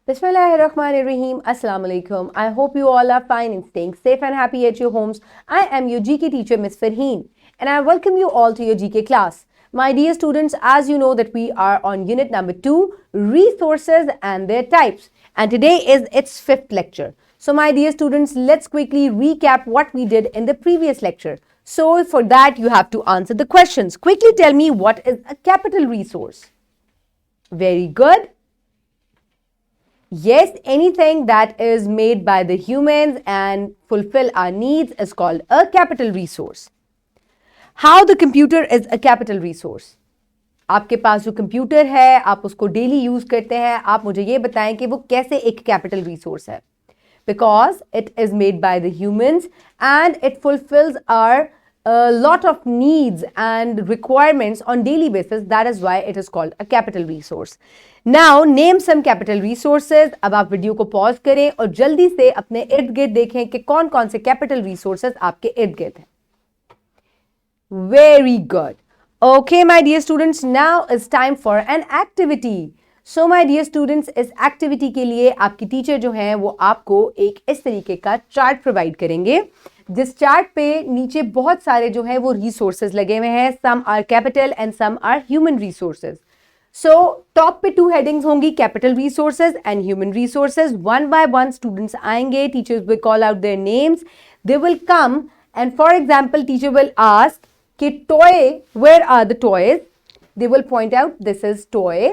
Bismillahirrahmanirrahim. Assalamu alaikum. I hope you all are fine and staying safe and happy at your homes. I am your GK teacher, Miss Farheen, and I welcome you all to your GK class. My dear students, as you know that we are on unit number 2, resources and their types. And today is its 5th lecture. So my dear students, let's quickly recap what we did in the previous lecture. So for that, you have to answer the questions. Quickly tell me, what is a capital resource? Very good. Yes, anything that is made by the humans and fulfill our needs is called a capital resource. How the computer is a capital resource? आपके पास जो computer है, आप उसको daily use करते हैं, आप मुझे ये बताएं कि वो कैसे एक कैपिटल रिसोर्स है. Because it is made by the humans and it fulfills our lot of needs and requirements on daily basis. That is why it is called a capital resource. Now name some capital resources. अब आप video को pause करें और जल्दी से अपने इर्द गिर्द देखें कि कौन कौन से कैपिटल रिसोर्सेज आपके इर्द गिर्द हैं. Very good. Okay, my dear students, now it's time for an activity. So my dear students, इस एक्टिविटी के लिए आपकी टीचर जो हैं वो आपको एक इस तरीके का चार्ट प्रोवाइड करेंगे, जिस चार्ट पे नीचे बहुत सारे जो हैं वो रिसोर्सेज लगे हुए हैं. Some are capital and some are human resources. So top पे 2 हेडिंग्स होंगी, capital resources and human resources. One by one students आएंगे, teachers will call out their names, they will come and for example teacher will ask कि toy, where are the toys? They will point out this is toy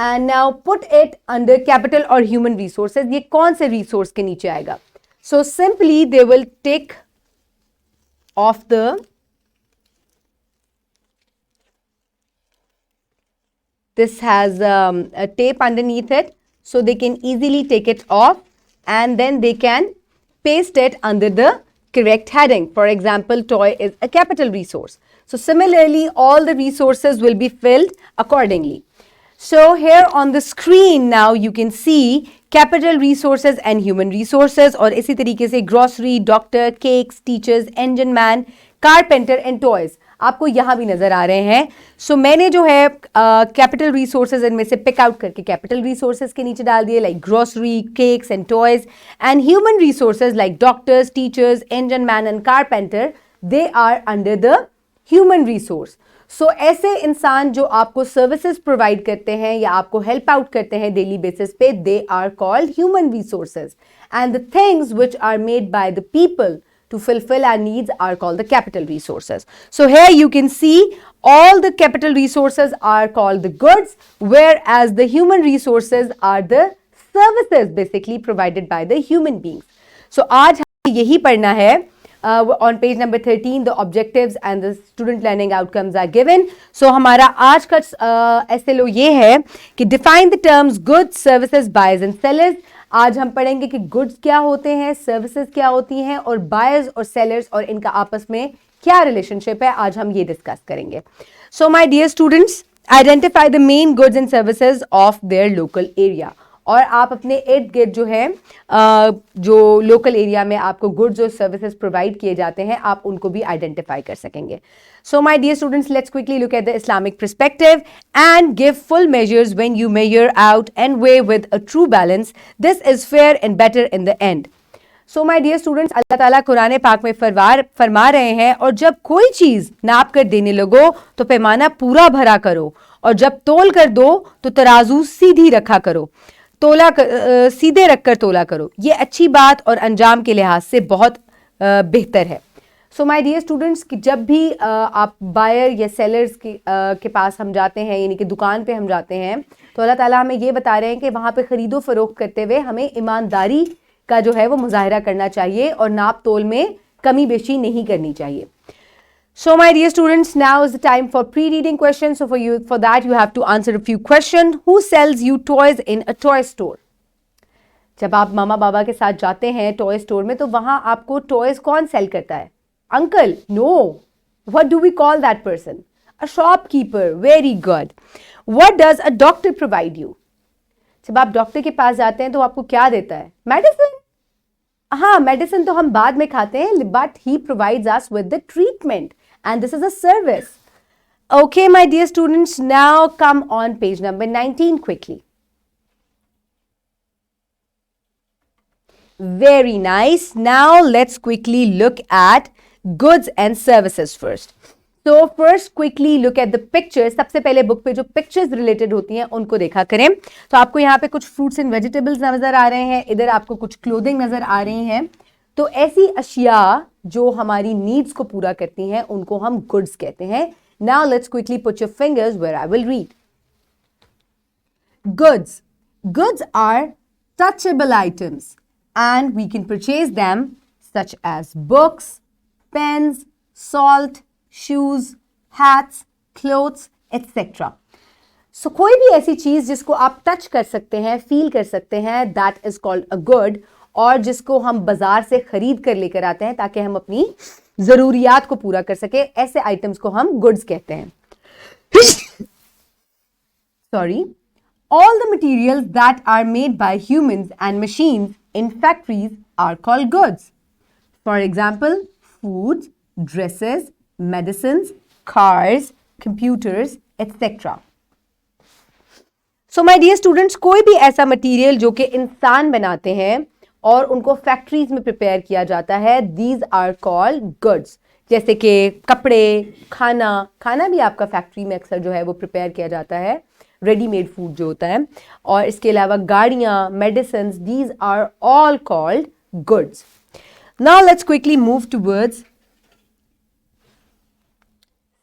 and now put it under capital or human resources. ये कौन से resource के नीचे आएगा? So simply they will take off this has a tape underneath it, so they can easily take it off and then they can paste it under the correct heading. For example, toy is a capital resource. So similarly, all the resources will be filled accordingly. So here on the screen now you can see capital resources and human resources, और इसी तरीके से grocery, doctor, cakes, teachers, engine man, carpenter and toys आपको यहाँ भी नजर आ रहे हैं. So मैंने जो है capital resources इनमें से pick out करके capital resources के नीचे डाल दिए, like grocery, cakes and toys, and human resources like doctors, teachers, engine man and carpenter, they are under the human resource. सो ऐसे इंसान जो आपको सर्विसेज प्रोवाइड करते हैं या आपको हेल्प आउट करते हैं डेली बेसिस पे, they are called human resources, and the things which are made by the people to fulfill our needs are called the capital resources. So here you can see all the capital resources are called the goods, whereas the human resources are the services basically provided by the human beings. So आज हमें यही पढ़ना है. On page number 13, the objectives and the student learning outcomes are given. So हमारा आज का SLO ये है कि define the terms goods, services, buyers and sellers. आज हम पढ़ेंगे कि goods क्या होते हैं, services क्या होती हैं और buyers और sellers और इनका आपस में क्या relationship है, आज हम ये discuss करेंगे. So my dear students, identify the main goods and services of their local area. और आप अपने इर्द गिर्द जो है जो लोकल एरिया में आपको गुड्स और सर्विसेज प्रोवाइड किए जाते हैं, आप उनको भी आइडेंटिफाई कर सकेंगे. So my dear students, let's quickly look at the Islamic perspective and give full measures when you measure out and weigh with a true balance. This is fair and better in the end. So my dear students, अल्लाह ताला कुरान पाक में फरमा रहे हैं, और जब कोई चीज नाप कर देने लगो तो पैमाना पूरा भरा करो, और जब तोल कर दो तो तराजू सीधी रखा करो, सीधे रखकर तोला करो. ये अच्छी बात और अंजाम के लिहाज से बहुत बेहतर है. सो माय डियर स्टूडेंट्स, कि जब भी आप बायर या सेलर्स के पास हम जाते हैं, यानी कि दुकान पे हम जाते हैं, तो अल्लाह ताला हमें ये बता रहे हैं कि वहाँ पे ख़रीदो फरोख्त करते हुए हमें ईमानदारी का जो है वो मुजाहिरा करना चाहिए और नाप तोल में कमी बेशी नहीं करनी चाहिए. So my dear students, now is the time for pre-reading questions. So for that you have to answer a few questions. Who sells you toys in a toy store? जब आप मामा बाबा के साथ जाते हैं टॉय स्टोर में, तो वहां आपको टॉयज कौन सेल करता है? Uncle? No. What do we call that person? A shopkeeper. Very good. What does a doctor provide you? जब आप डॉक्टर के पास जाते हैं तो आपको क्या देता है? मेडिसिन. हाँ, मेडिसिन तो हम बाद में खाते हैं, but he provides us with the treatment. And this is a service. Okay, my dear students, now come on page number 19 quickly. Very nice. Now let's quickly look at goods and services first. So first quickly look at the pictures. सबसे पहले book पे जो pictures related होती हैं उनको देखा करें. तो आपको यहाँ पे कुछ fruits and vegetables नजर आ रहे हैं, इधर आपको कुछ clothing नजर आ रही हैं. तो ऐसी अशिया जो हमारी needs को पूरा करती हैं उनको हम goods कहते हैं. Now let's quickly put your fingers where I will read. Goods. Goods are touchable items and we can purchase them such as books, pens, salt, shoes, hats, clothes, etc. So कोई भी ऐसी चीज जिसको आप touch कर सकते हैं, feel कर सकते हैं, that is called a good, और जिसको हम बाजार से खरीद कर लेकर आते हैं ताकि हम अपनी जरूरियात को पूरा कर सके, ऐसे आइटम्स को हम गुड्स कहते हैं. Sorry. All the materials that are made by humans and machines in factories are called goods. For example, foods, dresses, medicines, cars, computers, etc. So my dear students, कोई भी ऐसा मटेरियल जो कि इंसान बनाते हैं और उनको फैक्ट्रीज में प्रिपेयर किया जाता है, these are called goods. जैसे कि कपड़े, खाना भी आपका फैक्ट्री में अक्सर जो है वो प्रिपेयर किया जाता है, रेडीमेड फूड जो होता है, और इसके अलावा गाड़ियाँ, medicines, these are all called goods. Now let's quickly move towards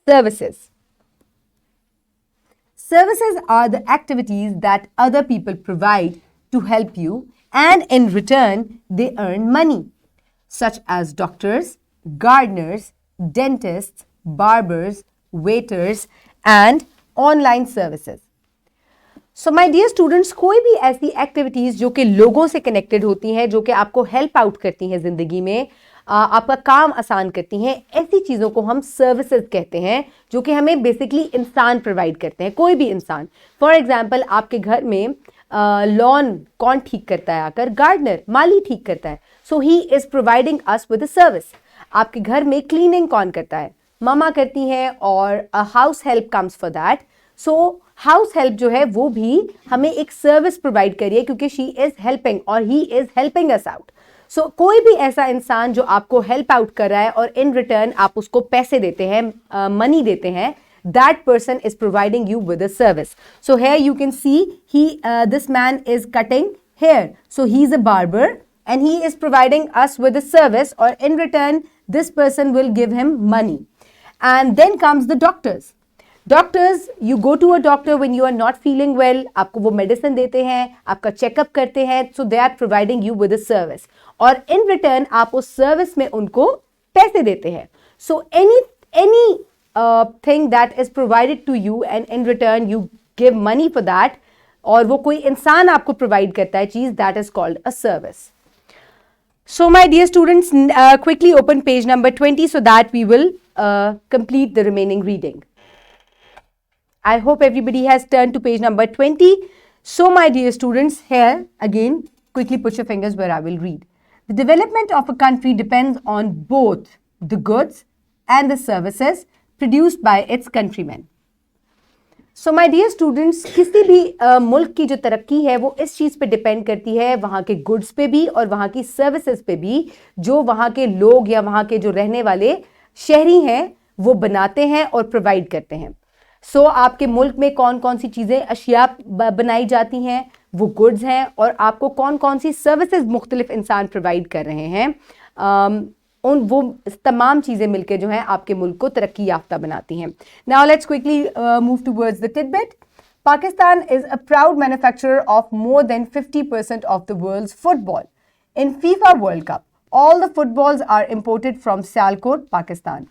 services. Services are the activities that other people provide to help you, and in return they earn money, such as doctors, gardeners, dentists, barbers, waiters, and online services. So my dear students, कोई भी ऐसी activities जो कि लोगों से connected होती हैं, जो कि आपको हेल्प आउट करती हैं ज़िंदगी में, आपका काम आसान करती हैं, ऐसी चीज़ों को हम सर्विसेज कहते हैं जो कि हमें बेसिकली इंसान प्रोवाइड करते हैं, कोई भी इंसान. फॉर एग्जांपल आपके घर में लॉन कौन ठीक करता है आकर? गार्डनर, माली ठीक करता है. So he is providing us with a service. आपके घर में क्लीनिंग कौन करता है? ममा करती हैं, और house help comes for that. So house help जो है वो भी हमें एक सर्विस प्रोवाइड करिए क्योंकि शी इज़ हेल्पिंग और he is helping us out. So कोई भी ऐसा इंसान जो आपको हेल्प आउट कर रहा है और इन रिटर्न आप उसको पैसे देते हैं, मनी देते हैं, that person is providing you with a service. So here you can see this man is cutting hair. So he is a barber and he is providing us with a service, or in return this person will give him money. And then comes the doctors. Doctors, you go to a doctor when you are not feeling well, आपको वो medicine देते हैं, आपका checkup करते हैं, so they are providing you with a service. और in return आप उस service में उनको पैसे देते हैं. So any thing that is provided to you and in return you give money for that, और वो कोई इंसान आपको provide करता है चीज़, that is called a service. So my dear students, quickly open page number 20 so that we will complete the remaining reading. I hope everybody has turned to page number 20. So my dear students, here again, quickly put your fingers where I will read. The development of a country depends on both the goods and the services produced by its countrymen. So my dear students, किसी भी मुल्क की जो तरक्की है वो इस चीज़ पे डिपेंड करती है, वहाँ के गुड्स पे भी और वहाँ की सर्विसेज पे भी, जो वहाँ के लोग या वहाँ के जो रहने वाले शहरी हैं वो बनाते हैं और प्रोवाइड करते हैं. सो आपके मुल्क में कौन कौन सी चीज़ें, अशिया बनाई जाती हैं, वो गुड्स हैं, और आपको कौन कौन सी सर्विसेज मुख्तलिफ इंसान प्रोवाइड कर रहे हैं, वो तमाम चीज़ें मिलकर जो हैं आपके मुल्क को तरक्की याफ्ता बनाती हैं. Now let's quickly move towards the tidbit. Pakistan is a proud manufacturer of more than 50% of the world's football. In FIFA World Cup, all the footballs are imported from Sialkot, Pakistan.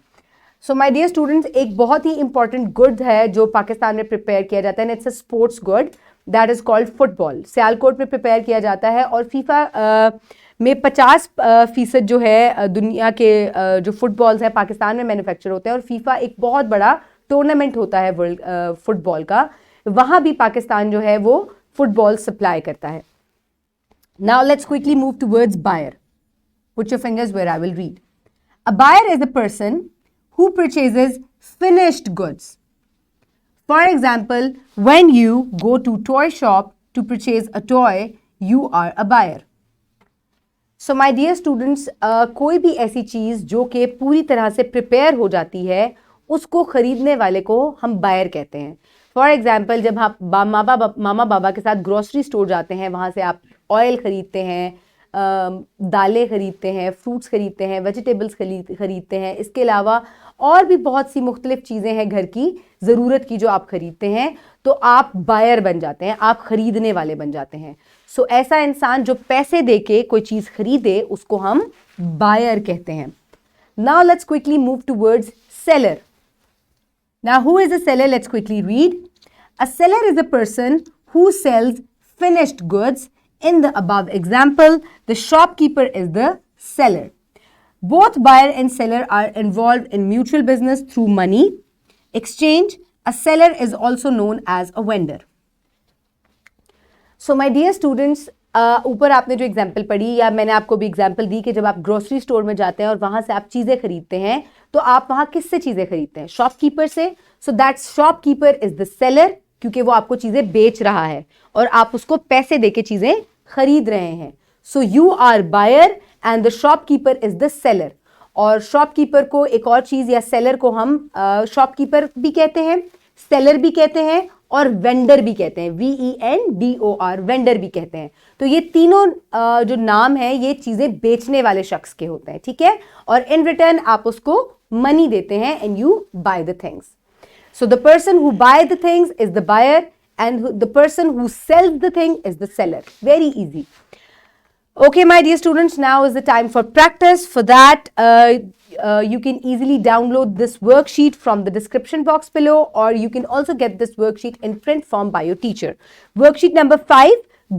So my dear students, एक बहुत ही important good है जो पाकिस्तान में prepare किया जाता है, and it's a sports good that is called football. Sialkot में prepare किया जाता है, और फीफा में 50% जो है दुनिया के जो फुटबॉल्स हैं पाकिस्तान में मैन्युफैक्चर होते हैं, और फीफा एक बहुत बड़ा टूर्नामेंट होता है वर्ल्ड फुटबॉल का, वहाँ भी पाकिस्तान जो है वो फुटबॉल सप्लाई करता है. Now let's quickly move towards buyer. Put your fingers where I will read. A buyer is a person who purchases finished goods. For example, when you go to toy shop to purchase a toy, you are a buyer. So my dear students, कोई भी ऐसी चीज़ जो कि पूरी तरह से prepare हो जाती है उसको खरीदने वाले को हम बायर कहते हैं. फॉर एग्जाम्पल, जब आप मामा बाबा के साथ ग्रोसरी स्टोर जाते हैं, वहाँ से आप ऑयल खरीदते हैं, दालें खरीदते हैं, फ्रूट्स खरीदते हैं, वेजिटेबल्स खरीदते हैं. इसके अलावा और भी बहुत सी मुख्तलिफ चीज़ें हैं घर की ज़रूरत की जो आप खरीदते हैं, तो आप बायर बन जाते हैं, आप खरीदने वाले बन जाते हैं. सो ऐसा इंसान जो पैसे दे के कोई चीज़ खरीदे उसको हम बायर कहते हैं. Now let's quickly move towards seller. Now, who is a seller? Let's quickly read. A seller is a person who sells finished goods. In the above example, the shopkeeper is the seller. Both buyer and seller are involved in mutual business through money exchange. A seller is also known as a vendor. So, my dear students, ऊपर आपने जो example पढ़ी या मैंने आपको भी example दी कि जब आप ग्रोसरी स्टोर में जाते हैं और वहां से आप चीज़ें खरीदते हैं, तो आप वहां किससे चीज़ें खरीदते हैं? शॉपकीपर से. So that shopkeeper is the seller, क्योंकि वो आपको चीज़ें बेच रहा है और आप उसको पैसे दे के चीज़ें खरीद रहे हैं. So you are buyer and the shopkeeper is the seller. और शॉपकीपर को एक और चीज़ या सेलर को हम शॉपकीपर भी कहते हैं, सेलर भी कहते हैं और वेंडर भी कहते हैं. VENDOR, वेंडर भी कहते हैं. तो ये तीनों जो नाम है ये चीजें बेचने वाले शख्स के होते हैं, ठीक है. और इन रिटर्न आप उसको मनी देते हैं and you buy the things. So the person who buy the things is the buyer and the person who sells the thing is the seller. Very easy. Okay, my dear students, now is the time for practice. For that, you can easily download this worksheet from the description box below, or you can also get this worksheet in print form by your teacher. Worksheet number 5,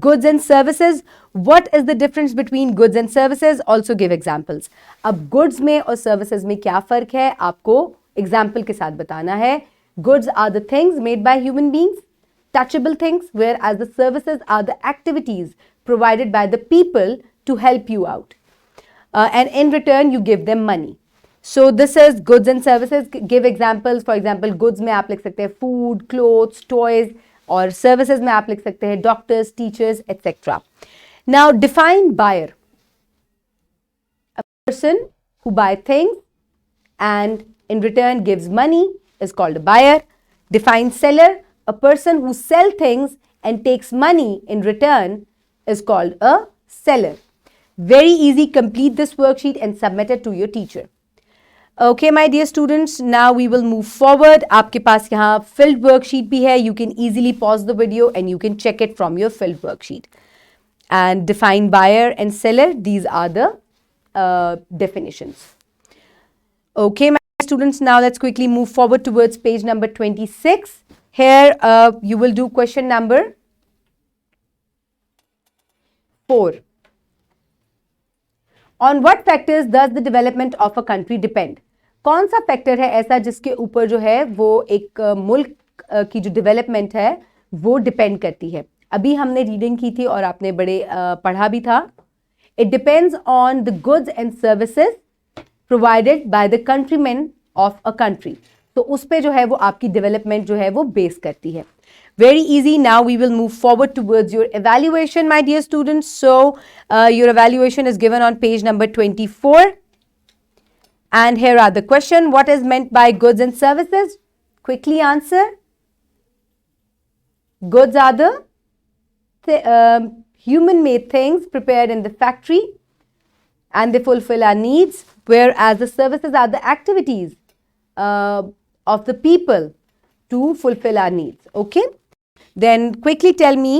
goods and services. What is the difference between goods and services? Also give examples. अब goods में और services में क्या फ़र्क है आपको example के साथ बताना है. Goods are the things made by human beings, touchable things, whereas the services are the activities provided by the people to help you out. And in return, you give them money. So this is goods and services. Give examples. For example, goods में आप लिख सकते हैं food, clothes, toys, और services में आप लिख सकते हैं doctors, teachers, etc. Now define buyer. A person who buys things and in return gives money is called a buyer. Define seller. A person who sells things and takes money in return is called a seller. Very easy. Complete this worksheet and submit it to your teacher. Okay, my dear students, now we will move forward. आपके पास यहाँ filled worksheet भी है. You can easily pause the video and you can check it from your filled worksheet. And define buyer and seller. These are the definitions. Okay, my students, now let's quickly move forward towards page number 26. Here you will do question number 4. On what factors does the development of a country depend? कौन सा factor है ऐसा जिसके ऊपर जो है वो एक मुल्क की जो डेवलपमेंट है वो डिपेंड करती है? अभी हमने रीडिंग की थी और आपने बड़े पढ़ा भी था. It depends on the goods and services provided by the countrymen of a country. तो उस पे जो है वो आपकी डेवलपमेंट जो है वो बेस करती है. Very easy. Now we will move forward towards your evaluation, my dear students. So your evaluation is given on page number 24. And here are the question. What is meant by goods and services? Quickly answer. Goods are the human-made things prepared in the factory and they fulfill our needs, whereas the services are the activities of the people to fulfill our needs. Okay? Then quickly tell me,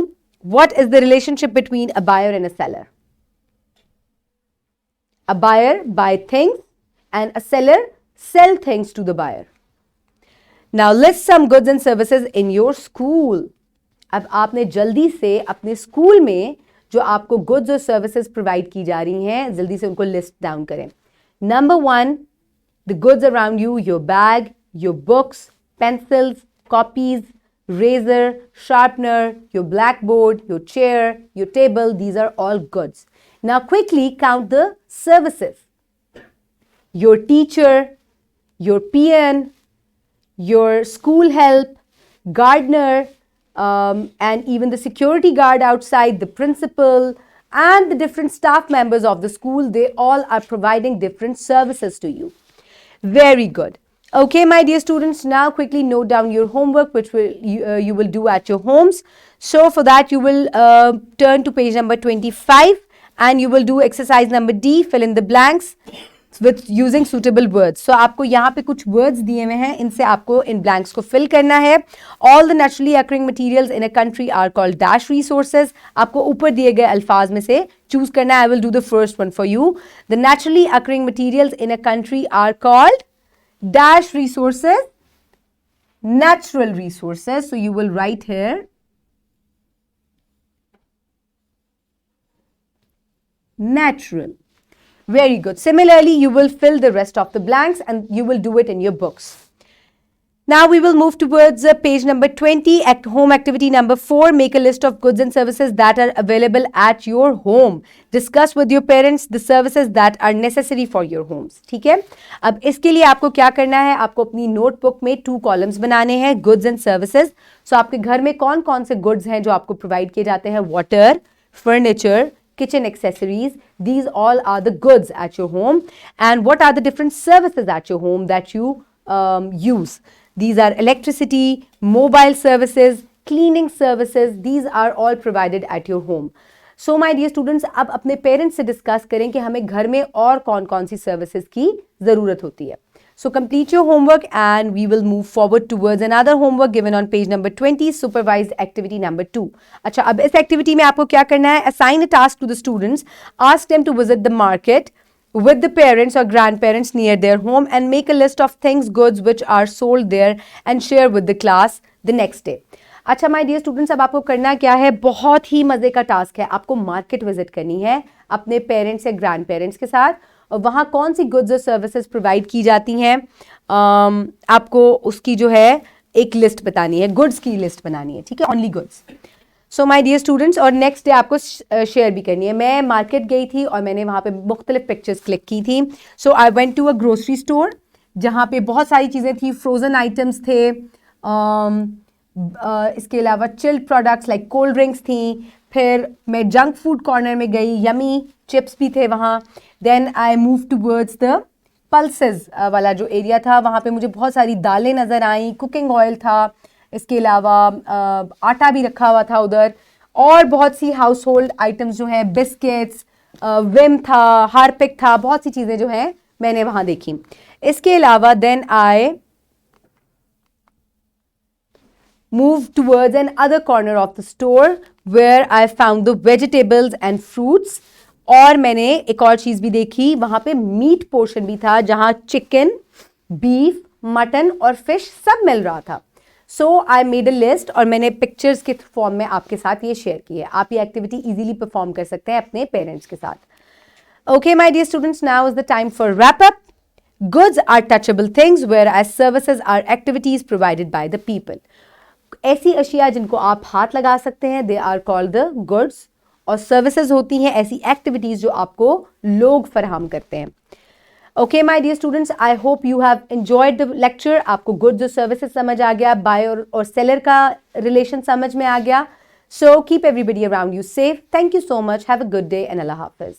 what is the relationship between a buyer and a seller? A buyer buys things and a seller sells things to the buyer. Now list some goods and services in your school. अब आपने जल्दी से अपने school में जो आपको goods और services provide की जा रही हैं, जल्दी से उनको list down करें. Number 1, the goods around you, your bag, your books, pencils, copies, razor, sharpener, your blackboard, your chair, your table, these are all goods. Now quickly count the services. Your teacher, your peon, your school help, gardener, and even the security guard outside, the principal, and the different staff members of the school, they all are providing different services to you. Very good. Okay, my dear students, now quickly note down your homework, which you will do at your homes. So for that, you will turn to page number 25 and you will do exercise number D, fill in the blanks with using suitable words. So आपको यहाँ पे कुछ words दिए हुए हैं, इनसे आपको इन blanks को fill करना है. All the naturally occurring materials in a country are called dash resources. आपको ऊपर दिए गए अल्फाज में से choose करना है. I will do the first one for you. The naturally occurring materials in a country are called dash resources, natural resources. So you will write here natural. Very good. Similarly, you will fill the rest of the blanks and you will do it in your books. Now we will move towards page number 20, home activity number 4. Make a list of goods and services that are available at your home. Discuss with your parents the services that are necessary for your homes. ठीक है? अब इसके लिए आपको क्या करना है? आपको अपनी नोटबुक में 2 कॉलम्स बनाने हैं, goods and services. So आपके घर में कौन कौन से goods हैं जो आपको प्रोवाइड किए जाते हैं? Water, furniture, kitchen accessories. These all are the goods at your home. And what are the different services at your home that you use? These are electricity, mobile services, cleaning services. These are all provided at your home. So my dear students, अब अपने parents से discuss करें कि हमें घर में और कौन कौन सी सर्विसेज की ज़रूरत होती है. So complete your homework and we will move forward towards another homework given on page number 20, supervised activity number 2. अच्छा, अब इस एक्टिविटी में आपको क्या करना है? Assign a task to the students, ask them to visit the market with the parents or grandparents near their home and make a list of things, goods which are sold there and share with the class the next day. अच्छा my dear students, अब आपको करना क्या है? बहुत ही मज़े का task है. आपको मार्केट विजिट करनी है अपने पेरेंट्स या ग्रैंड पेरेंट्स के साथ और वहाँ कौन सी गुड्स और सर्विसेज प्रोवाइड की जाती हैं, आपको उसकी जो है एक लिस्ट बतानी है, गुड्स की लिस्ट बनानी है. ठीक है, only goods. So my dear students, और नेक्स्ट डे आपको शेयर भी करनी है. मैं मार्केट गई थी और मैंने वहाँ पे मुख्तलिफ पिक्चर्स क्लिक की थी. So I went to a grocery store जहाँ पे बहुत सारी चीज़ें थी, फ्रोज़न आइटम्स थे, इसके अलावा chilled products like cold drinks थी. फिर मैं जंक फूड कॉर्नर में गई, यमी चिप्स भी थे वहाँ. Then I move towards the pulses वाला जो एरिया था, वहाँ पे मुझे बहुत सारी दालें नज़र आई, कुकिंग ऑयल था, इसके अलावा आटा भी रखा हुआ था उधर, और बहुत सी हाउस होल्ड आइटम्स जो हैं, बिस्किट्स, विम था, हार्पिक था, बहुत सी चीज़ें जो हैं मैंने वहाँ देखी. इसके अलावा then I move towards an other corner of the store where I found the vegetables and fruits. और मैंने एक और चीज़ भी देखी, वहाँ पे मीट पोर्शन भी था जहाँ चिकन, बीफ, मटन और फिश सब मिल रहा था. सो आई मेड अ लिस्ट और मैंने पिक्चर्स के फॉर्म में आपके साथ ये शेयर की है. आप ये एक्टिविटी इजीली परफॉर्म कर सकते हैं अपने पेरेंट्स के साथ. Okay my dear students, now is the time for wrap up. Goods are touchable things whereas services are activities provided by the people. ऐसी अशिया जिनको आप हाथ लगा सकते हैं, they are called the goods, और सर्विसेज होती हैं ऐसी एक्टिविटीज जो आपको लोग फराहम करते हैं. Okay my dear students, I hope you have enjoyed the lecture. आपको गुड्स और सर्विसेज समझ आ गया, बायर और सेलर का रिलेशन समझ में आ गया. So keep everybody around you safe. Thank you so much. Have a good day and Allah Hafiz.